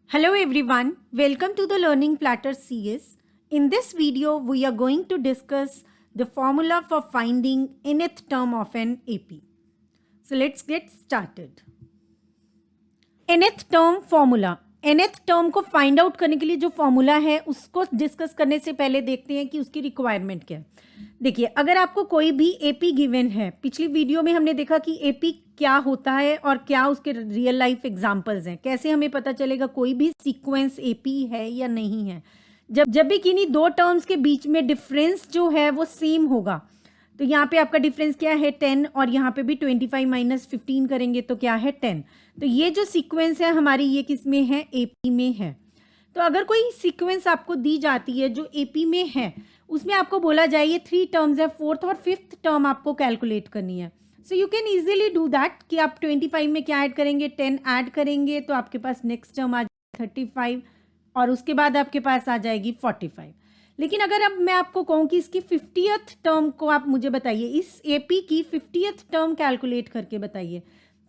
Hello everyone, welcome to the Learning Platter CS. In this video, we are going to discuss the formula for finding nth term of an AP. So let's get started. nth term formula. nth term को find out करने के लिए जो formula है उसको discuss करने से पहले देखते हैं कि उसकी रिक्वायरमेंट क्या है. देखिए, अगर आपको कोई भी एपी गिवन है, पिछली वीडियो में हमने देखा कि एपी क्या होता है और क्या उसके रियल लाइफ एग्जांपल्स हैं. कैसे हमें पता चलेगा कोई भी सीक्वेंस एपी है या नहीं है. जब भी किन्हीं दो टर्म्स के बीच में डिफरेंस जो है वो सेम होगा, तो यहाँ पे आपका डिफरेंस क्या है 10 और यहाँ पे भी 25 माइनस 15 करेंगे तो क्या है 10. तो ये जो सीक्वेंस है हमारी ये किस में है, एपी में है. तो अगर कोई सीक्वेंस आपको दी जाती है जो एपी में है, उसमें आपको बोला जाए ये 3 टर्म्स है, 4th और 5th टर्म आपको कैलकुलेट करनी है. So you can easily do that कि आप 25 में क्या ऐड करेंगे, 10 ऐड करेंगे तो आपके पास नेक्स्ट टर्म आ जाएगी 35 और उसके बाद आपके पास आ जाएगी 45. लेकिन अगर अब मैं आपको कहूँ कि इसकी 50th टर्म को आप मुझे बताइए, इस एपी की 50th टर्म कैलकुलेट करके बताइए,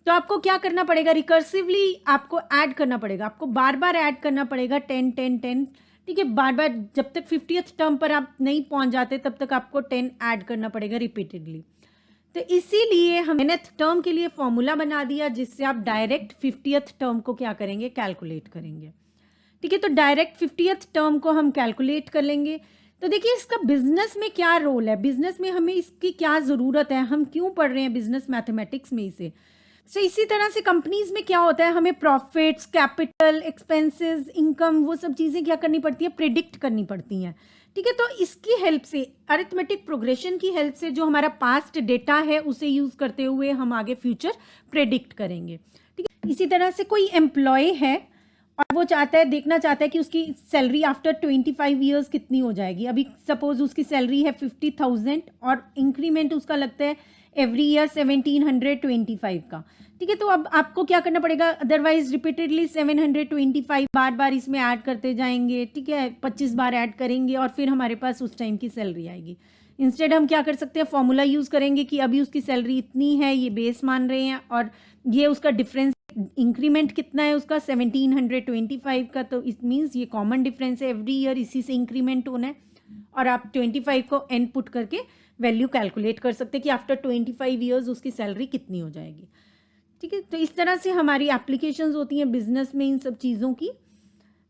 तो आपको क्या करना पड़ेगा, रिकर्सिवली आपको ऐड करना पड़ेगा, आपको बार बार ऐड करना पड़ेगा 10 10 10. ठीक है, बार बार जब तक 50th टर्म पर आप नहीं पहुंच जाते तब तक आपको 10 ऐड करना पड़ेगा रिपीटेडली. तो इसीलिए हम nth टर्म के लिए फॉर्मूला बना दिया जिससे आप डायरेक्ट 50th टर्म को क्या करेंगे, कैलकुलेट करेंगे. ठीक है, तो डायरेक्ट 50th टर्म को हम कैलकुलेट कर लेंगे. तो देखिए इसका बिजनेस में क्या रोल है, बिजनेस में हमें इसकी क्या ज़रूरत है, हम क्यों पढ़ रहे हैं बिजनेस मैथमेटिक्स में इसे. सो इसी तरह से कंपनीज में क्या होता है, हमें प्रॉफिट्स, कैपिटल, एक्सपेंसेस, इनकम, वो सब चीज़ें क्या करनी पड़ती है, प्रिडिक्ट करनी पड़ती हैं. ठीक है, तो इसकी हेल्प से, अरिथमेटिक प्रोग्रेशन की हेल्प से जो हमारा पास्ट डेटा है उसे यूज़ करते हुए हम आगे फ्यूचर प्रिडिक्ट करेंगे. ठीक है, इसी तरह से कोई एम्प्लॉय है और वो चाहता है, देखना चाहता है कि उसकी सैलरी आफ्टर 25 ईयर्स कितनी हो जाएगी. अभी सपोज उसकी सैलरी है 50,000 और इंक्रीमेंट उसका लगता है एवरी ईयर 1725 का. ठीक है, तो अब आपको क्या करना पड़ेगा, अदरवाइज रिपीटेडली 725 बार बार इसमें ऐड करते जाएंगे. ठीक है, 25 बार ऐड करेंगे और फिर हमारे पास उस टाइम की सैलरी आएगी. इंस्टेड हम क्या कर सकते हैं, फॉर्मूला यूज़ करेंगे कि अभी उसकी सैलरी इतनी है, ये बेस मान रहे हैं और ये उसका डिफरेंस, इंक्रीमेंट कितना है उसका 1725 का, तो इट मीन्स ये कॉमन डिफरेंस है, एवरी ईयर इसी से इंक्रीमेंट होना है. और आप 25 को एन पुट करके वैल्यू कैलकुलेट कर सकते हैं कि आफ्टर 25 ईयर्स उसकी सैलरी कितनी हो जाएगी. ठीक है, तो इस तरह से हमारी एप्लीकेशंस होती हैं बिजनेस में इन सब चीज़ों की.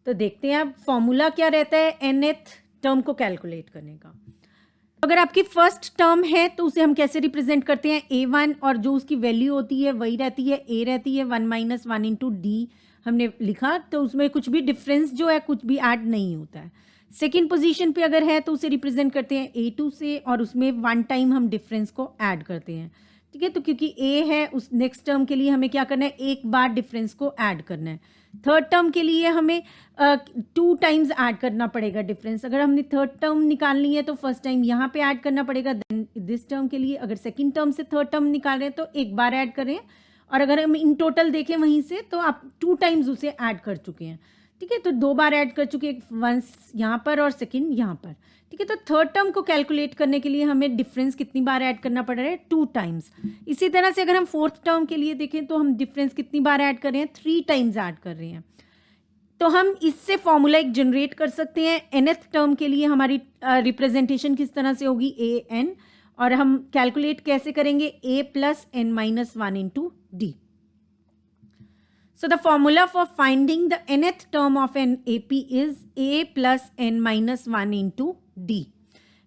तो देखते हैं अब फॉर्मूला क्या रहता है nth टर्म को कैलकुलेट करने का. अगर आपकी फर्स्ट टर्म है तो उसे हम कैसे रिप्रेजेंट करते हैं, a1, और जो उसकी वैल्यू होती है वही रहती है, a रहती है 1 - 1 इंटू डी हमने लिखा, तो उसमें कुछ भी डिफरेंस जो है कुछ भी ऐड नहीं होता है. सेकेंड पोजीशन पे अगर है तो उसे रिप्रेजेंट करते हैं a2 से और उसमें 1 टाइम हम डिफरेंस को ऐड करते हैं. ठीक है, तो क्योंकि a है उस नेक्स्ट टर्म के लिए हमें क्या करना है, एक बार डिफरेंस को ऐड करना है. थर्ड टर्म के लिए हमें 2 टाइम्स ऐड करना पड़ेगा डिफरेंस. अगर हमने थर्ड टर्म निकालनी है तो फर्स्ट टाइम यहाँ पे ऐड करना पड़ेगा. देन दिस टर्म के लिए अगर सेकंड टर्म से थर्ड टर्म निकाल रहे हैं तो एक बार ऐड करें, और अगर हम इन टोटल देखें वहीं से तो आप 2 टाइम्स उसे ऐड कर चुके हैं. ठीक है, तो 2 बार ऐड कर चुके हैं, वंस यहाँ पर और सेकेंड यहाँ पर. ठीक है, तो थर्ड टर्म को कैलकुलेट करने के लिए हमें डिफरेंस कितनी बार ऐड करना पड़ रहा है, 2 टाइम्स. इसी तरह से अगर हम फोर्थ टर्म के लिए देखें तो हम डिफरेंस कितनी बार ऐड कर रहे हैं, 3 टाइम्स ऐड कर रहे हैं. तो हम इससे फॉर्मूला एक जनरेट कर सकते हैं. nth टर्म के लिए हमारी रिप्रेजेंटेशन किस तरह से होगी, a n, और हम कैलकुलेट कैसे करेंगे, a plus n minus 1 into D. So the formula for finding the nth term of an AP is a plus n minus 1 into d,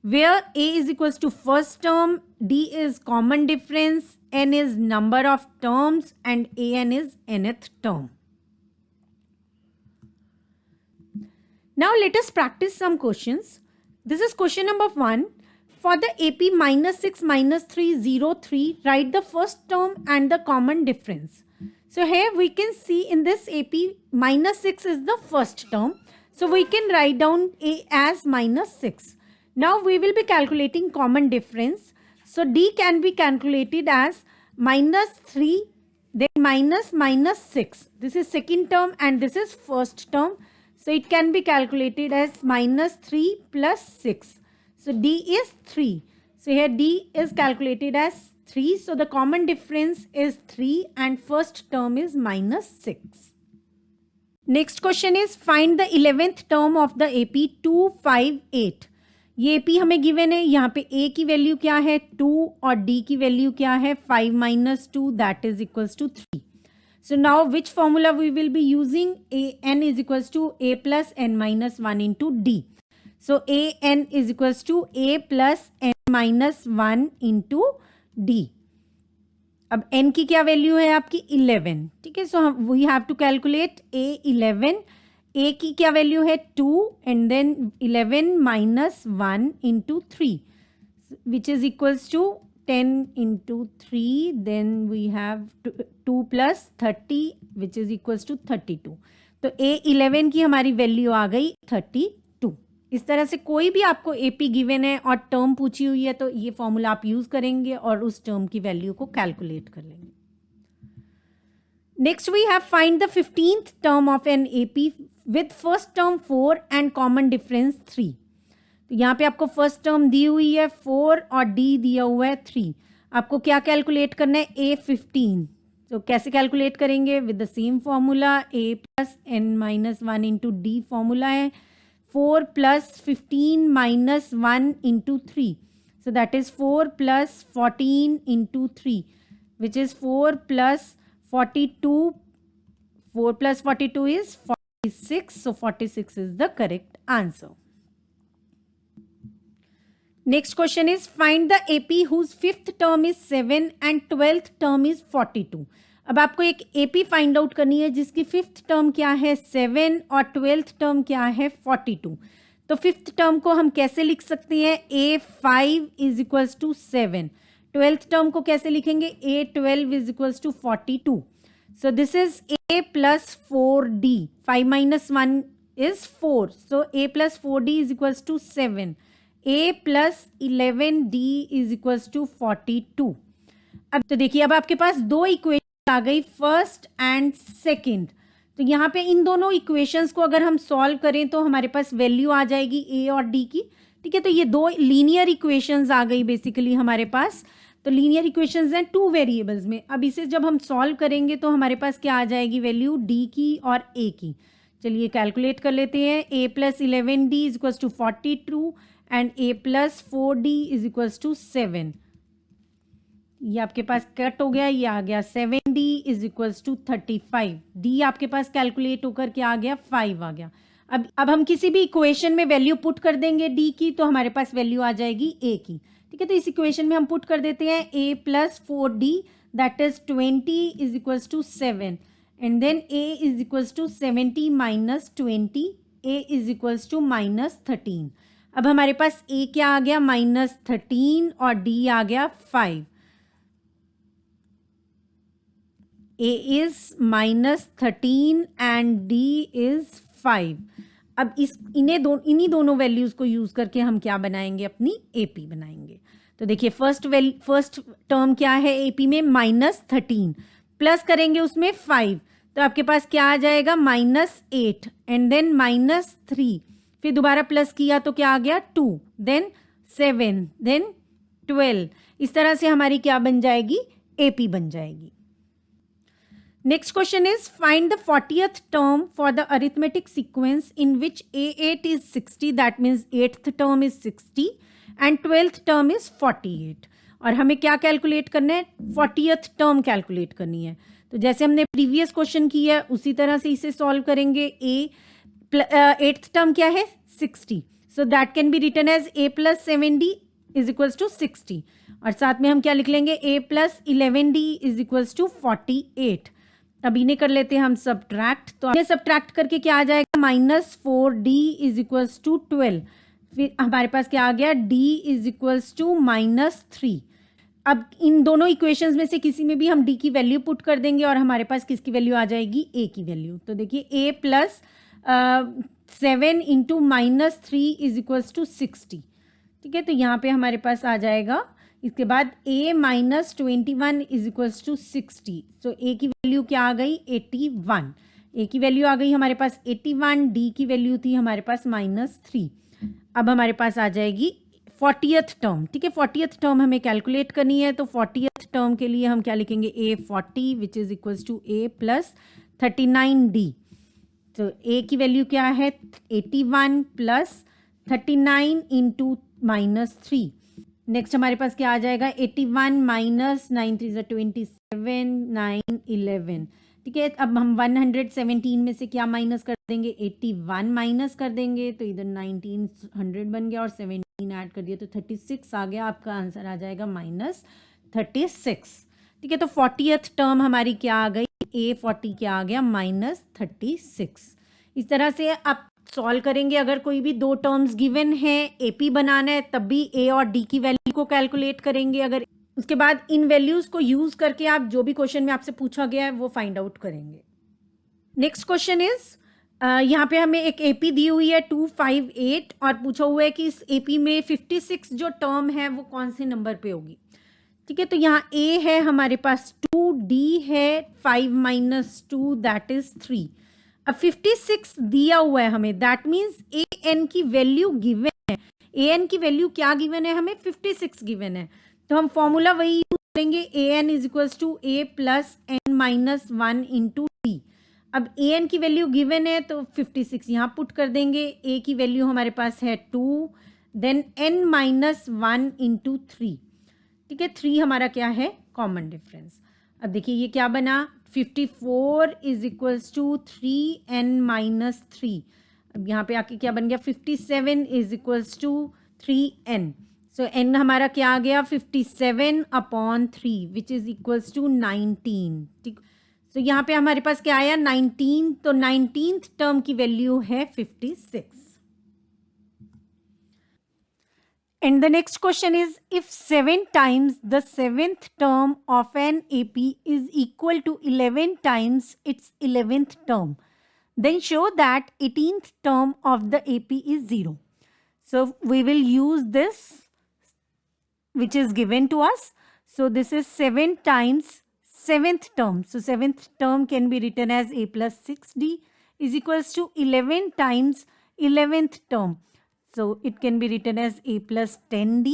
where a is equals to first term, d is common difference, n is number of terms, and an is nth term. Now let us practice some questions. This is question number 1. For the AP -6 - 3 0 3, write the first term and the common difference. So here we can see in this AP -6 is the first term. So we can write down a as -6. Now we will be calculating common difference. So d can be calculated as -3, then -6. This is second term and this is first term. So it can be calculated as -3 plus 6. So d is 3. So here d is calculated as 3. So the common difference is 3 and first term is -6. Next question is find the 11th term of the AP 258। ये AP हमें given है, यहाँ पे ए की value क्या है 2 और D की वैल्यू क्या है 5 - 2 that is equals to 3। So now which formula we will be using? An is equals to a plus n minus 1 into d. So an is equals to a plus n minus 1 into d. अब n की क्या value है आपकी 11, ठीक है। So we have to calculate a 11, a की क्या value है 2 and then 11 minus 1 into 3 which is equals to 10 into 3, then we have 2 plus 30 which is equals to 32। तो A11 की हमारी वैल्यू आ गई 32। इस तरह से कोई भी आपको AP गिवन है और टर्म पूछी हुई है तो ये फॉर्मूला आप यूज करेंगे और उस टर्म की वैल्यू को कैलकुलेट कर लेंगे। Next we have find the 15th term of an AP with first term 4 and common difference 3। तो यहाँ पे आपको फर्स्ट टर्म दी हुई है 4 और डी दिया हुआ है 3। आपको क्या कैलकुलेट करना है A15। तो कैसे कैलकुलेट करेंगे? With the same formula a plus n minus 1 into d formula है 4 plus 15 minus 1 into 3। So that is 4 plus 14 into 3 which is 4 plus 42। 4 plus 42 is 46. So 46 is the correct answer. Next question is find the AP whose 5th term is 7 and 12th term is 42. अब आपको एक AP find out करनी है जिसकी 5th term क्या है 7 और 12th term क्या है 42। तो 5th टर्म को हम कैसे लिख सकते हैं? A5 is equals to 7। 12th term को कैसे लिखेंगे? A12 is equals to 42। So this is A plus 4D. 5 minus 1 is 4. So A plus 4D is equals to 7. A plus 11D is equals to 42। अब तो देखिए अब आपके पास दो equation आ गई फर्स्ट एंड सेकंड। तो यहाँ पे इन दोनों इक्वेशंस को अगर हम सॉल्व करें तो हमारे पास वैल्यू आ जाएगी ए और डी की, ठीक है। तो ये दो लीनियर इक्वेशंस आ गई बेसिकली हमारे पास। तो लीनियर इक्वेशंस हैं 2 वेरिएबल्स में। अब इसे जब हम सॉल्व करेंगे तो हमारे पास क्या आ जाएगी वैल्यू डी की और ए की। चलिए कैलकुलेट कर लेते हैं। a plus 11d is equals to 42 and a plus 4d is equals to 7। ये आपके पास कट हो गया, ये आ गया 7d is equals to 35। d आपके पास कैलकुलेट होकर क्या आ गया 5 आ गया। अब हम किसी भी इक्वेशन में वैल्यू पुट कर देंगे d की तो हमारे पास वैल्यू आ जाएगी a की, ठीक है। तो इस इक्वेशन में हम पुट कर देते हैं a plus 4d that is 20 is equals to 7 and then a is equals to 70 minus 20, a is equals to minus 13। अब हमारे पास a क्या आ गया माइनस 13 और d आ गया 5। a is minus 13 and d is 5। अब इन्हीं दोनों वैल्यूज को यूज करके हम क्या बनाएंगे अपनी AP बनाएंगे। तो देखिए फर्स्ट टर्म क्या है AP में माइनस 13 प्लस करेंगे उसमें 5 तो आपके पास क्या आ जाएगा माइनस 8 एंड देन माइनस 3 फिर दोबारा प्लस किया तो क्या आ गया 2 देन 7 देन 12। इस तरह से हमारी क्या बन जाएगी AP बन जाएगी। Next question is find the 40th term for the arithmetic sequence in which A8 is 60, that means 8th term is 60 and 12th term is 48। और हमें क्या कैलकुलेट करना है 40th term कैलकुलेट करनी है। तो जैसे हमने प्रीवियस क्वेश्चन किया है उसी तरह से इसे सॉल्व करेंगे। 8th term क्या है 60, so that can be written as A plus 7D is equals to 60 और साथ में हम क्या लिख लेंगे A plus 11D is equals to 48। अब इन्हें कर लेते हैं हम सब्ट्रैक्ट। तो ये सब्ट्रैक्ट करके क्या आ जाएगा minus 4d is equals to 12। फिर हमारे पास क्या आ गया d is equals to minus 3। अब इन दोनों इक्वेशंस में से किसी में भी हम d की वैल्यू पुट कर देंगे और हमारे पास किसकी वैल्यू आ जाएगी a की वैल्यू। तो देखिए a plus 7 into minus 3 is equals to 60, ठीक है। तो यहाँ पे हमारे पास आ जाएगा इसके बाद a minus 21 is equals to 60। So a की वैल्यू क्या आ गई 81। a की वैल्यू आ गई हमारे पास 81, d की वैल्यू थी हमारे पास माइनस 3। अब हमारे पास आ जाएगी 40th टर्म, ठीक है। 40th टर्म हमें कैलकुलेट करनी है तो 40th टर्म के लिए हम क्या लिखेंगे a 40 which is equals to a plus 39d, तो ए की वैल्यू क्या है 81 प्लस 39 इंटू -3। नेक्स्ट हमारे पास क्या आ जाएगा 81 माइनस 9 3 27 9 11। ठीक है, अब हम 117 में से क्या माइनस कर देंगे 81 माइनस कर देंगे, तो इधर 1900 बन गया और 17 ऐड कर दिया तो 36 आ गया। आपका आंसर आ जाएगा -36। ठीक है, तो 40th टर्म हमारी क्या आ गई A40 क्या आ गया -36। इस तरह से आप सॉल्व करेंगे। अगर कोई भी दो टर्म्स गिवन है AP बनाना है तब भी A और D की वैल्यू को कैलकुलेट करेंगे। अगर उसके बाद इन वैल्यूज को यूज करके आप जो भी क्वेश्चन में आपसे पूछा गया है वो फाइंड आउट करेंगे। नेक्स्ट क्वेश्चन इज यहाँ पे हमें एक AP दी हुई है 258 और पूछा हुआ है कि इस AP में 56 जो टर्म है वो कौन से नंबर पे होगी। ठीक है, तो यहाँ A है हमारे पास 2, D है 5 - 2 दैट इज 3। अब 56 दिया हुआ है हमें, दैट मीन्स AN की वैल्यू गिवन है। AN की वैल्यू क्या गिवन है हमें 56 गिवन है, तो हम फॉर्मूला वही यूज करेंगे AN is equals to A plus N minus 1 into D। अब AN की वैल्यू गिवन है तो 56 यहाँ पुट कर देंगे। A की वैल्यू हमारे पास है 2, देन N माइनस 1 इंटू 3। ठीक है, 3 हमारा क्या है कॉमन डिफरेंस। अब देखिए ये क्या बना 54 is equals to 3N minus 3। अब यहाँ पे आके क्या बन गया 57 is equals to 3N। So N हमारा क्या आ गया 57/3 विच इज इक्वल्स टू 19। ठीक, सो यहाँ पे हमारे पास क्या आया 19, तो 19th टर्म की वैल्यू है 56। And the next question is, if 7 times the 7th term of an AP is equal to 11 times its 11th term, then show that 18th term of the AP is 0. So we will use this which is given to us. So this is 7 times 7th term. So 7th term can be written as A plus 6D is equals to 11 times 11th term. So it can be written as A plus 10D.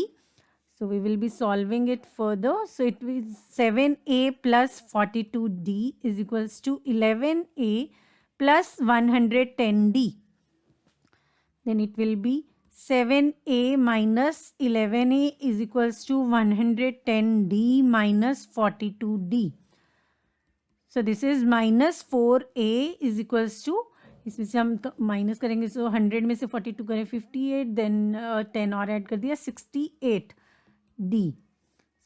So we will be solving it further. So it is 7A plus 42D is equals to 11A plus 110D. Then it will be 7A minus 11A is equals to 110D minus 42D. So this is minus 4A is equals to, इसमें से हम तो minus करेंगे, सो 100 में से 42 करें 58, then 10 और add कर दिया 68D।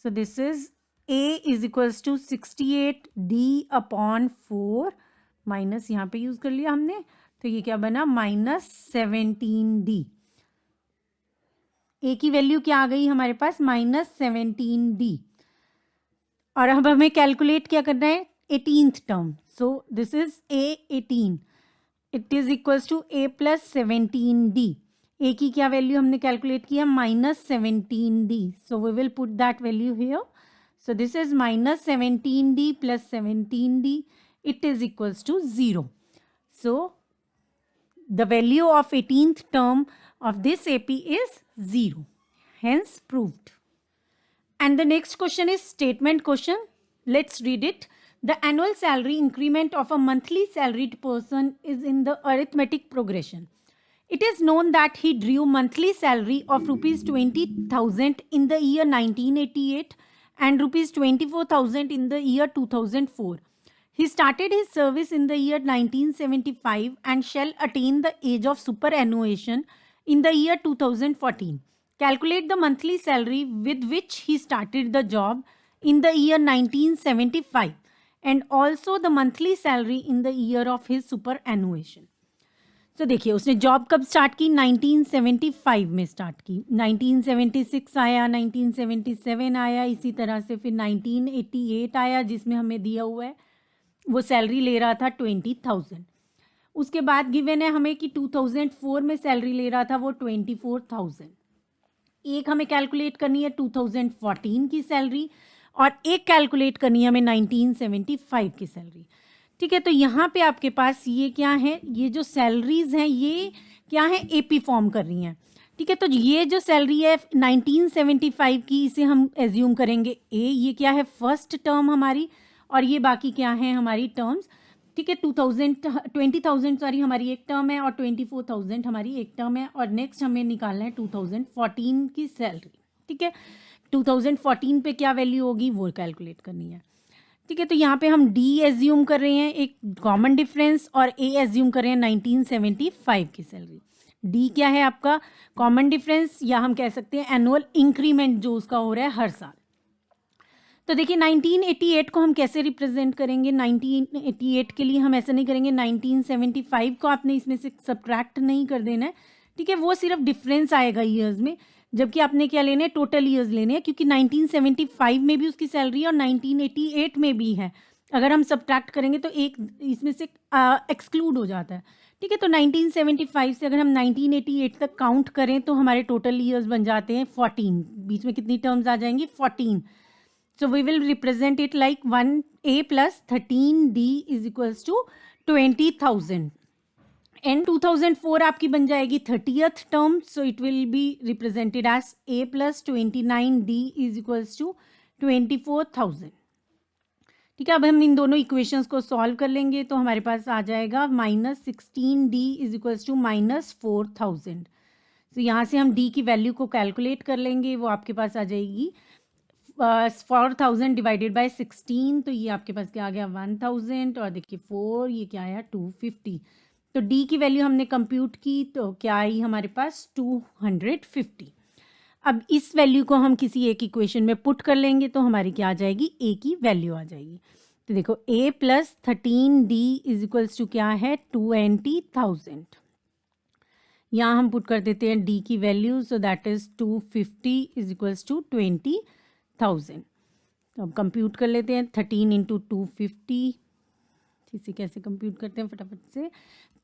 So this is A is equals to 68D/4 minus यहाँ पे यूज कर लिया हमने, तो ये क्या बना -17D। A की वैल्यू क्या आ गई हमारे पास -17D। और अब हमें कैलकुलेट क्या करना है 18th term. So this is A18, it is equals to A plus 17D। A की क्या वैल्यू हमने कैलकुलेट किया -17D। So we will put that value here. So this is -17D plus 17D, it is equals to 0। So the value of 18th term of this AP is 0, hence proved. And the next question is statement question. Let's read it. The annual salary increment of a monthly salaried person is in the arithmetic progression. It is known that he drew monthly salary of rupees 20,000 in the year 1988 and rupees 24,000 in the year 2004. He started his service in the year 1975 and shall attain the age of superannuation in the year 2014. Calculate the monthly salary with which he started the job in the year 1975 and also the monthly salary in the year of his superannuation. तो देखिए उसने job कब start की 1975 में start की, 1976 आया, 1977 आया, इसी तरह से फिर 1988 आया जिसमें हमें दिया हुआ है वो सैलरी ले रहा था 20,000। उसके बाद गिवन है हमें कि 2004 में सैलरी ले रहा था वो 24,000। एक हमें कैलकुलेट करनी है 2014 की सैलरी और एक कैलकुलेट करनी है हमें 1975 की सैलरी। ठीक है, तो यहाँ पे आपके पास ये क्या है, ये जो सैलरीज हैं ये क्या है AP फॉर्म कर रही हैं। ठीक है, तो ये जो सैलरी है 1975 की इसे हम एज्यूम करेंगे A, ये क्या है फर्स्ट टर्म हमारी, और ये बाकी क्या है हमारी टर्म्स। ठीक है। 20,000 सॉरी हमारी एक टर्म है और 24,000 हमारी एक टर्म है, और नेक्स्ट हमें निकालना है 2014 की सैलरी। ठीक है, 2014 पे क्या वैल्यू होगी वो कैलकुलेट करनी है। ठीक है, तो यहाँ पे हम डी एज्यूम कर रहे हैं एक कॉमन डिफरेंस, और ए एज्यूम कर रहे हैं 1975 की सैलरी। डी क्या है आपका कॉमन डिफरेंस, या हम कह सकते हैं एनुअल इंक्रीमेंट जो उसका हो रहा है हर साल। तो देखिए 1988 को हम कैसे रिप्रेजेंट करेंगे। 1988 के लिए हम ऐसा नहीं करेंगे, 1975 को आपने इसमें से सब्ट्रैक्ट नहीं कर देना है। ठीक है, वो सिर्फ डिफरेंस आएगा ईयर्स में, जबकि आपने क्या लेने हैं, टोटल ईयर्स लेने हैं, क्योंकि 1975 में भी उसकी सैलरी और 1988 में भी है। अगर हम सब्ट्रैक्ट करेंगे तो एक इसमें से एक्सक्लूड हो जाता है। ठीक है, तो 1975 से अगर हम 1988 तक काउंट करें तो हमारे टोटल ईयर्स बन जाते हैं 14। बीच में कितनी टर्म्स आ जाएंगी, 14। So we will represent it like 1a plus 13d is equals to 20,000. And 2004 आपकी बन जाएगी 30th term, so it will be represented as a plus 29d is equals to 24,000. ठीक है, अब हम इन दोनों इक्वेशंस को सॉल्व कर लेंगे तो हमारे पास आ जाएगा -16d is equals to -4,000. तो यहाँ से हम d की वैल्यू को कैलकुलेट कर लेंगे, वो आपके पास आ जाएगी 4,000 डिवाइडेड बाय 16, तो ये आपके पास क्या आ गया 1,000, और देखिए 4 ये क्या आया 250। तो डी की वैल्यू हमने कंप्यूट की तो क्या आई हमारे पास 250। अब इस वैल्यू को हम किसी एक इक्वेशन में पुट कर लेंगे तो हमारी क्या आ जाएगी, ए की वैल्यू आ जाएगी। तो देखो a plus 13d is equals to क्या है 20,000। यहाँ हम पुट कर देते हैं d की value, so that is 250 is equals to 20,000। तो अब कंप्यूट कर लेते हैं 13 इंटू 250, इसे कैसे कंप्यूट करते हैं फटाफट से,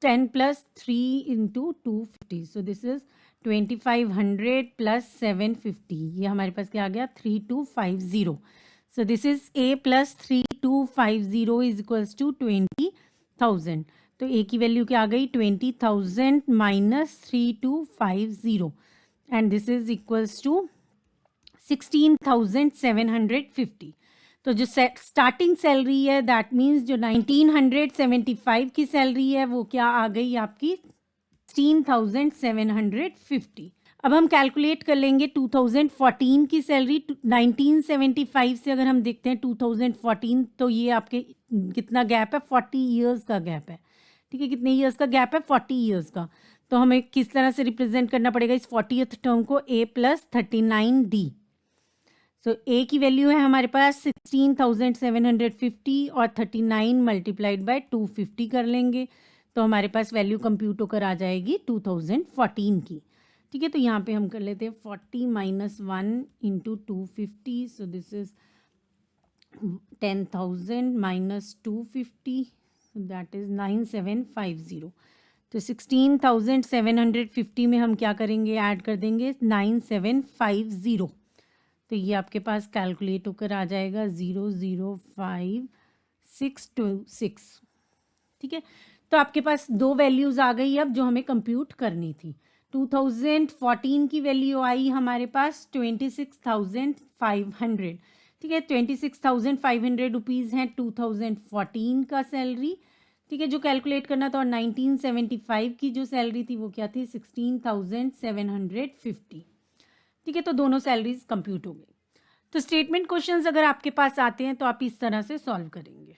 10 plus 3 into 250, so this is 2500 plus 750, ये हमारे पास क्या आ गया 3250। So this is a plus 3250 is equals to 20,000। तो a की वैल्यू क्या आ गई 20,000 minus 3250, and this is equals to 16,750। तो जो स्टार्टिंग सैलरी है दैट मीन्स जो 1975 की सैलरी है वो क्या आ गई आपकी 16,750। अब हम कैलकुलेट कर लेंगे 2014 की सैलरी। 1975 से अगर हम देखते हैं 2014, तो ये आपके कितना गैप है 40 ईयर्स का गैप है। ठीक है, कितने ईयर्स का गैप है 40 ईयर्स का। तो हमें किस तरह से रिप्रेजेंट करना पड़ेगा इस 40th टर्म को, a plus 39d। So a की वैल्यू है हमारे पास 16,750 और 39 मल्टीप्लाइड बाय 250 कर लेंगे तो हमारे पास वैल्यू कंप्यूट होकर आ जाएगी 2014 की। ठीक है, तो यहाँ पे हम कर लेते हैं 40 minus 1 into 250, so this is 10,000 minus 250, that is 9750। तो 16,750 में हम क्या करेंगे, ऐड कर देंगे 9750, तो ये आपके पास कैलकुलेट होकर आ जाएगा 005626। ठीक है, तो आपके पास दो वैल्यूज़ आ गई अब जो हमें कंप्यूट करनी थी। 2014 की वैल्यू आई हमारे पास 26,500। ठीक है, 26,500 रुपीज़ हैं 2014 का सैलरी। ठीक है, जो कैलकुलेट करना था, और 1975 की जो सैलरी थी वो क्या थी 16,750। ठीक है, तो दोनों सैलरीज कंप्यूट हो गई। तो स्टेटमेंट क्वेश्चंस अगर आपके पास आते हैं तो आप इस तरह से सॉल्व करेंगे।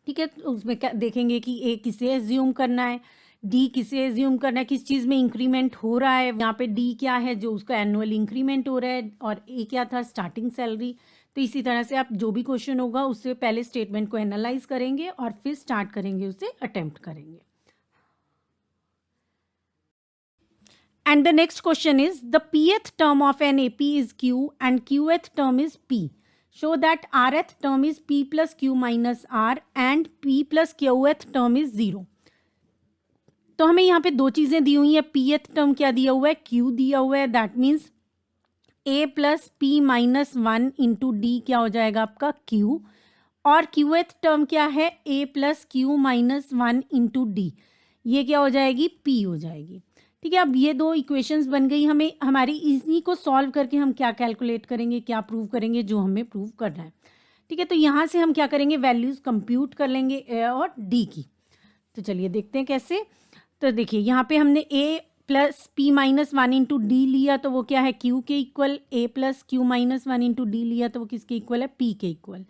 ठीक है, तो उसमें क्या देखेंगे कि ए किसे एज्यूम करना है, डी किसे एज्यूम करना है, किस चीज़ में इंक्रीमेंट हो रहा है। यहाँ पे डी क्या है जो उसका एनुअल इंक्रीमेंट हो रहा है, और ए क्या था स्टार्टिंग सैलरी। तो इसी तरह से आप जो भी क्वेश्चन होगा उससे पहले स्टेटमेंट को एनालाइज करेंगे और फिर स्टार्ट करेंगे, उसे अटेम्प्ट करेंगे। And the next question is, the pth term of an AP is Q and qth term is P. Show that rth term is P plus Q minus R and P plus qth term is 0. तो हमें यहाँ पे दो चीज़ें दी हुई हैं। pth term क्या दिया हुआ है, Q दिया हुआ है, that means a plus P minus 1 into D क्या हो जाएगा आपका Q, और qth टर्म क्या है a plus Q minus 1 into D, ये क्या हो जाएगी P हो जाएगी। ठीक है, अब ये दो इक्वेशंस बन गई। हमें हमारी इसी को सॉल्व करके हम क्या कैलकुलेट करेंगे, क्या प्रूव करेंगे, जो हमें प्रूव करना है। ठीक है, तो यहाँ से हम क्या करेंगे, वैल्यूज़ कंप्यूट कर लेंगे ए और डी की। तो चलिए देखते हैं कैसे। तो देखिए यहाँ पे हमने A plus P minus one into D लिया, तो वो क्या है, क्यू के equal. A plus Q minus one into D लिया, तो वो किसके इक्वल है, पी के इक्वल।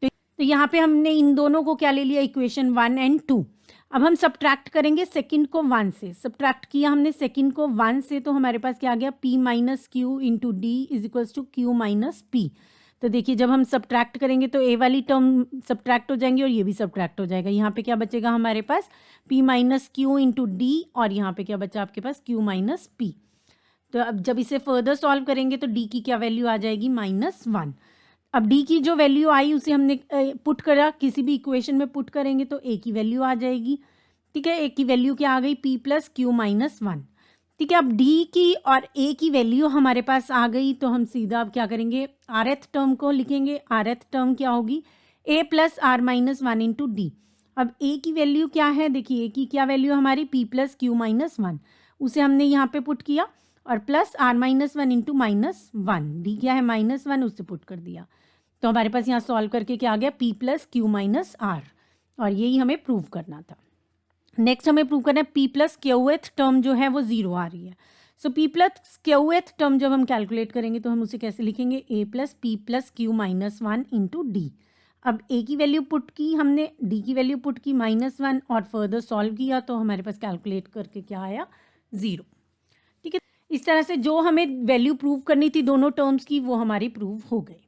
तो यहाँ पे हमने इन दोनों को क्या ले लिया, इक्वेशन 1 और 2। अब हम सब्ट्रैक्ट करेंगे सेकंड को 1 से। सब्ट्रैक्ट किया हमने सेकंड को 1 से, तो हमारे पास क्या आ गया, p minus q into d is equals to q minus p. तो देखिए जब हम सब्ट्रैक्ट करेंगे तो ए वाली टर्म सब्ट्रैक्ट हो जाएंगी और ये भी सब्ट्रैक्ट हो जाएगा। यहाँ पे क्या बचेगा हमारे पास, p minus q into D, और यहाँ पे क्या बचा आपके पास, q माइनस पी। तो अब जब इसे फर्दर सॉल्व करेंगे तो d की क्या वैल्यू आ जाएगी, -1। अब d की जो वैल्यू आई उसे हमने पुट करा, किसी भी इक्वेशन में पुट करेंगे तो a की वैल्यू आ जाएगी। ठीक है, a की वैल्यू क्या आ गई, p प्लस क्यू माइनस 1। ठीक है, अब d की और a की वैल्यू हमारे पास आ गई, तो हम सीधा अब क्या करेंगे, rth टर्म को लिखेंगे। rth टर्म क्या होगी, a plus r minus 1 into d. अब a की वैल्यू क्या है, देखिए a की क्या वैल्यू हमारी, p प्लस क्यू माइनस 1, उसे हमने यहाँ पे पुट किया, और plus r minus 1 into -1, d क्या है -1, उससे पुट कर दिया। तो हमारे पास यहाँ सॉल्व करके क्या आ गया, p plus Q minus r, और यही हमें प्रूव करना था। नेक्स्ट हमें प्रूव करना है p प्लस क्यूएथ टर्म जो है वो 0 आ रही है। सो p प्लस क्यूएथ टर्म जब हम कैलकुलेट करेंगे तो हम उसे कैसे लिखेंगे, a plus p plus Q minus 1 into d. अब a की वैल्यू पुट की हमने, d की वैल्यू पुट की -1, और फर्दर सॉल्व किया तो हमारे पास कैलकुलेट करके क्या आया, 0। ठीक है, इस तरह से जो हमें वैल्यू प्रूव करनी थी दोनों टर्म्स की, वो हमारी प्रूव हो गई।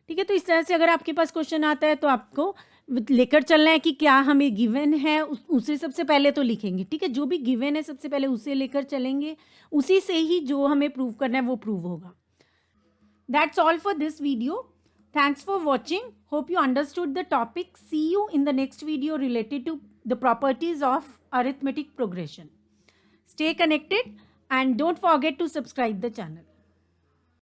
ठीक है, तो इस तरह से अगर आपके पास क्वेश्चन आता है तो आपको लेकर चलना है कि क्या हमें गिवन है उसे सबसे पहले तो लिखेंगे। ठीक है, जो भी गिवन है सबसे पहले उसे लेकर चलेंगे, उसी से ही जो हमें प्रूव करना है वो प्रूव होगा। That's all for this video. Thanks for watching. Hope you understood the topic. See you in the next video related to the properties of arithmetic progression. Stay connected and don't forget to subscribe the channel.